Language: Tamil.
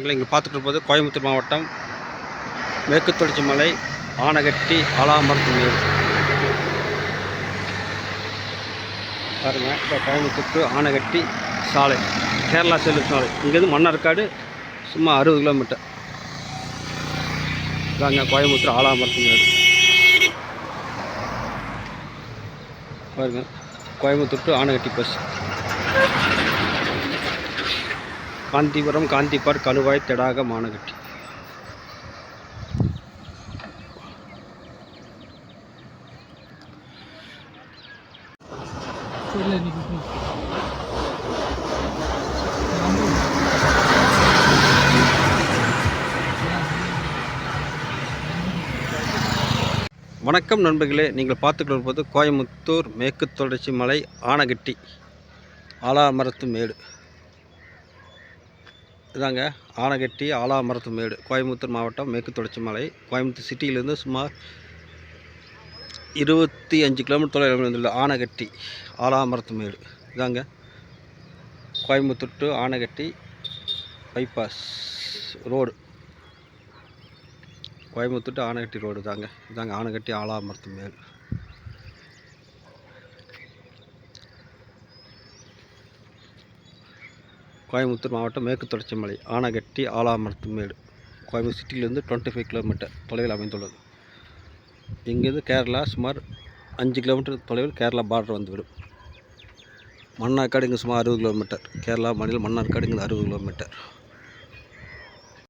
இங்கே பார்த்துட்டு இருப்பது கோயம்புத்தூர் மாவட்டம் மேற்கு தொடர்ச்சி மலை ஆனகட்டி ஆலாமரத்துமேடு பாருங்கள். இப்போ கோயம்புத்தூர் டு ஆனகட்டி சாலை, கேரளா செல்லும் சாலை. இங்கேருந்து மன்னார்காடு சும்மா 60 கிலோமீட்டர் இதாங்க கோயம்புத்தூர் ஆலாமரத்துமேடு. பாருங்கள், கோயம்புத்தூர் டு ஆனகட்டி பஸ். காந்திபுரம், காந்திபார், கழுவாய், தெடாக, ஆனகட்டி. வணக்கம் நண்பர்களே, நீங்கள் பார்த்துக்கிட்டு இருப்பது கோயம்புத்தூர் மேற்கு தொடர்ச்சி மலை ஆனகட்டி ஆலாமரத்துமேடு. இதாங்க ஆனகட்டி ஆலாமரத்துமேடு, கோயம்புத்தூர் மாவட்டம் மேற்கு தொடர்ச்சி மலை. கோயம்புத்தூர் சிட்டியிலேருந்து சுமார் 25 கிலோமீட்டர் தொலைவில் வந்துள்ள ஆனகட்டி ஆலாமரத்துமேடு. இதாங்க Coimbatore to Anaikatti bypass road, Coimbatore to Anaikatti road தாங்க. இதாங்க ஆனகட்டி ஆலாமரத்துமேடு. கோயம்புத்தூர் மாவட்டம் மேற்கு தொடர்ச்சி மலை ஆனகட்டி ஆலாமரத்துமேடு கோயம்புத்தூர் சிட்டியிலிருந்து 25 கிலோமீட்டர் தொலைவில் அமைந்துள்ளது. இங்கேருந்து கேரளா சுமார் 5 கிலோமீட்டர் தொலைவில் கேரளா பார்டர் வந்துவிடும். மன்னார்காடு இங்கே சுமார் 60 கிலோமீட்டர். கேரளா மாநிலம் மன்னார்காடு இங்கே 60 கிலோமீட்டர்.